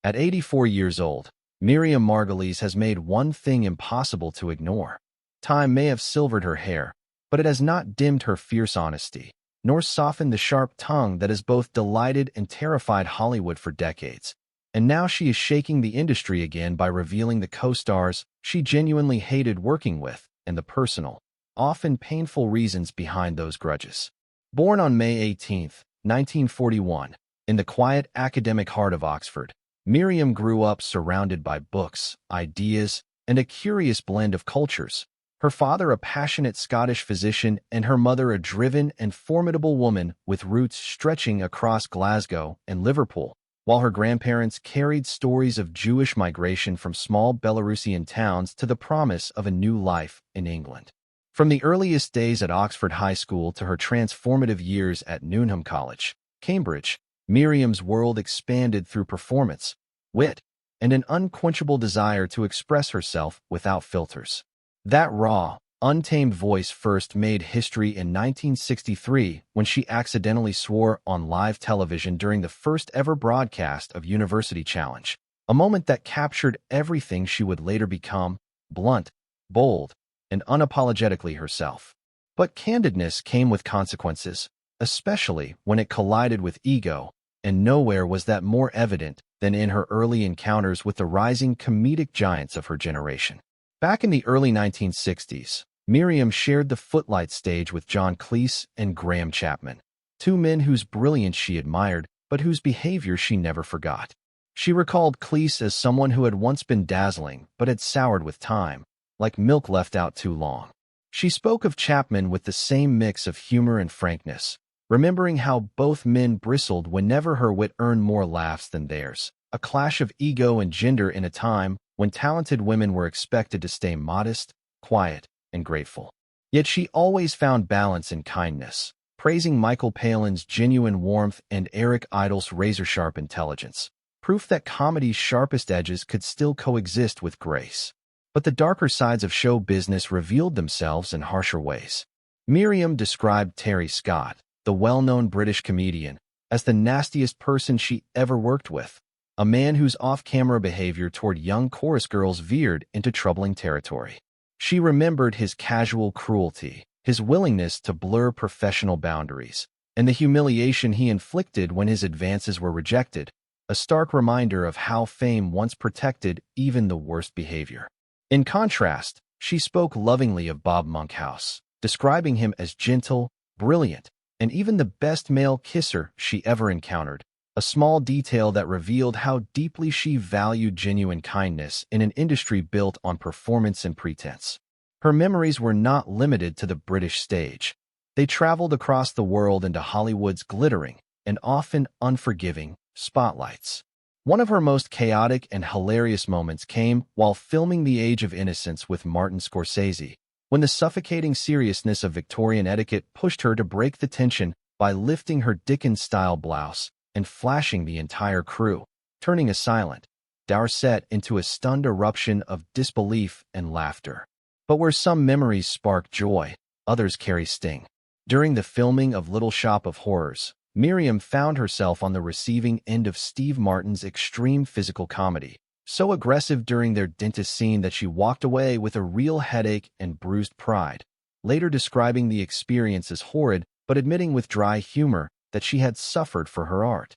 At 84 years old, Miriam Margolyes has made one thing impossible to ignore. Time may have silvered her hair, but it has not dimmed her fierce honesty, nor softened the sharp tongue that has both delighted and terrified Hollywood for decades. And now she is shaking the industry again by revealing the co-stars she genuinely hated working with and the personal, often painful reasons behind those grudges. Born on May 18, 1941, in the quiet academic heart of Oxford, Miriam grew up surrounded by books, ideas, and a curious blend of cultures. Her father a passionate Scottish physician and her mother a driven and formidable woman with roots stretching across Glasgow and Liverpool, while her grandparents carried stories of Jewish migration from small Belarusian towns to the promise of a new life in England. From the earliest days at Oxford High School to her transformative years at Newnham College, Cambridge, Miriam's world expanded through performance, wit, and an unquenchable desire to express herself without filters. That raw, untamed voice first made history in 1963 when she accidentally swore on live television during the first ever broadcast of University Challenge, a moment that captured everything she would later become: blunt, bold, and unapologetically herself. But candidness came with consequences, especially when it collided with ego, and nowhere was that more evident than in her early encounters with the rising comedic giants of her generation. Back in the early 1960s, Miriam shared the footlight stage with John Cleese and Graham Chapman, two men whose brilliance she admired but whose behavior she never forgot. She recalled Cleese as someone who had once been dazzling but had soured with time, like milk left out too long. She spoke of Chapman with the same mix of humor and frankness, remembering how both men bristled whenever her wit earned more laughs than theirs, a clash of ego and gender in a time when talented women were expected to stay modest, quiet, and grateful. Yet she always found balance in kindness, praising Michael Palin's genuine warmth and Eric Idle's razor-sharp intelligence, proof that comedy's sharpest edges could still coexist with grace. But the darker sides of show business revealed themselves in harsher ways. Miriam described Terry Scott, the well-known British comedian, as the nastiest person she ever worked with, a man whose off-camera behavior toward young chorus girls veered into troubling territory. She remembered his casual cruelty, his willingness to blur professional boundaries, and the humiliation he inflicted when his advances were rejected, a stark reminder of how fame once protected even the worst behavior. In contrast, she spoke lovingly of Bob Monkhouse, describing him as gentle, brilliant, and even the best male kisser she ever encountered, a small detail that revealed how deeply she valued genuine kindness in an industry built on performance and pretense. Her memories were not limited to the British stage. They traveled across the world into Hollywood's glittering and often unforgiving spotlights. One of her most chaotic and hilarious moments came while filming The Age of Innocence with Martin Scorsese, when the suffocating seriousness of Victorian etiquette pushed her to break the tension by lifting her Dickens-style blouse and flashing the entire crew, turning a silent, dour set into a stunned eruption of disbelief and laughter. But where some memories spark joy, others carry sting. During the filming of Little Shop of Horrors, Miriam found herself on the receiving end of Steve Martin's extreme physical comedy, so aggressive during their dentist scene that she walked away with a real headache and bruised pride, later describing the experience as horrid but admitting with dry humor that she had suffered for her art.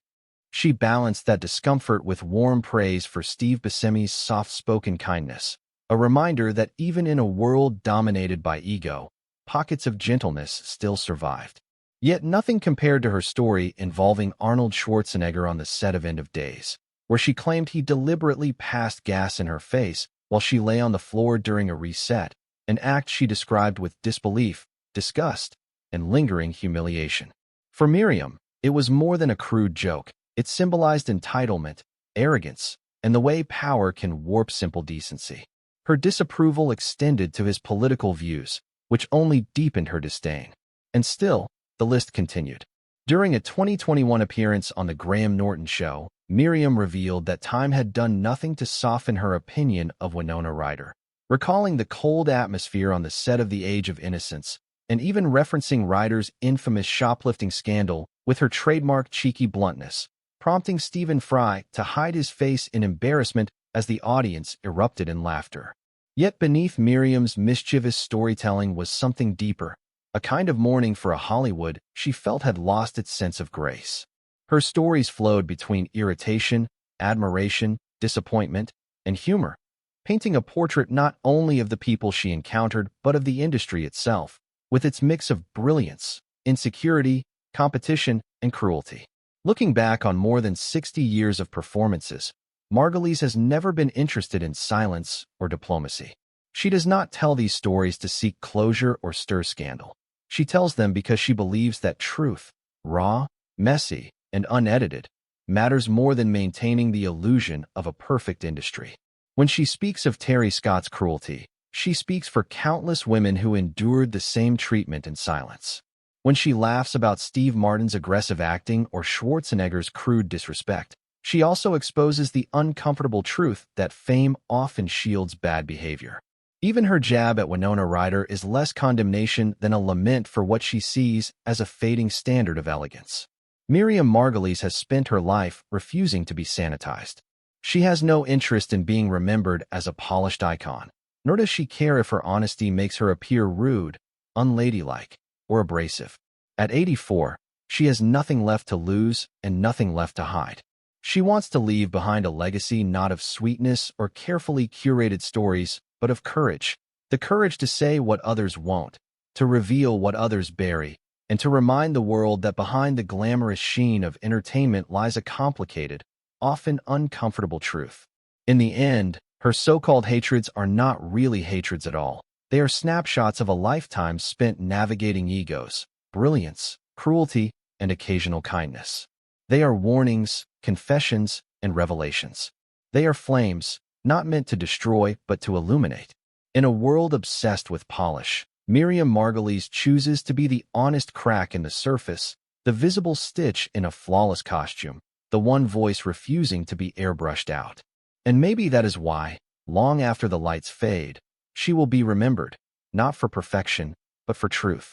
She balanced that discomfort with warm praise for Steve Buscemi's soft-spoken kindness, a reminder that even in a world dominated by ego, pockets of gentleness still survived. Yet nothing compared to her story involving Arnold Schwarzenegger on the set of End of Days, where she claimed he deliberately passed gas in her face while she lay on the floor during a reset, an act she described with disbelief, disgust, and lingering humiliation. For Miriam, it was more than a crude joke. It symbolized entitlement, arrogance, and the way power can warp simple decency. Her disapproval extended to his political views, which only deepened her disdain. And still, the list continued. During a 2021 appearance on The Graham Norton Show, Miriam revealed that time had done nothing to soften her opinion of Winona Ryder, recalling the cold atmosphere on the set of The Age of Innocence, and even referencing Ryder's infamous shoplifting scandal with her trademark cheeky bluntness. prompting Stephen Fry to hide his face in embarrassment as the audience erupted in laughter. Yet beneath Miriam's mischievous storytelling was something deeper, a kind of mourning for a Hollywood she felt had lost its sense of grace. Her stories flowed between irritation, admiration, disappointment, and humor, painting a portrait not only of the people she encountered but of the industry itself, with its mix of brilliance, insecurity, competition, and cruelty. Looking back on more than 60 years of performances, Margolyes has never been interested in silence or diplomacy. She does not tell these stories to seek closure or stir scandal. She tells them because she believes that truth, raw, messy, and unedited, matters more than maintaining the illusion of a perfect industry. When she speaks of Terry Scott's cruelty, she speaks for countless women who endured the same treatment in silence. When she laughs about Steve Martin's aggressive acting or Schwarzenegger's crude disrespect, she also exposes the uncomfortable truth that fame often shields bad behavior. Even her jab at Winona Ryder is less condemnation than a lament for what she sees as a fading standard of elegance. Miriam Margolyes has spent her life refusing to be sanitized. She has no interest in being remembered as a polished icon, nor does she care if her honesty makes her appear rude, unladylike, or abrasive. At 84, she has nothing left to lose and nothing left to hide. She wants to leave behind a legacy not of sweetness or carefully curated stories, but of courage. The courage to say what others won't, to reveal what others bury, and to remind the world that behind the glamorous sheen of entertainment lies a complicated, often uncomfortable truth. In the end, her so-called hatreds are not really hatreds at all. They are snapshots of a lifetime spent navigating egos, brilliance, cruelty, and occasional kindness. They are warnings, confessions, and revelations. They are flames, not meant to destroy but to illuminate. In a world obsessed with polish, Miriam Margolyes chooses to be the honest crack in the surface, the visible stitch in a flawless costume, the one voice refusing to be airbrushed out. And maybe that is why, long after the lights fade, she will be remembered, not for perfection, but for truth.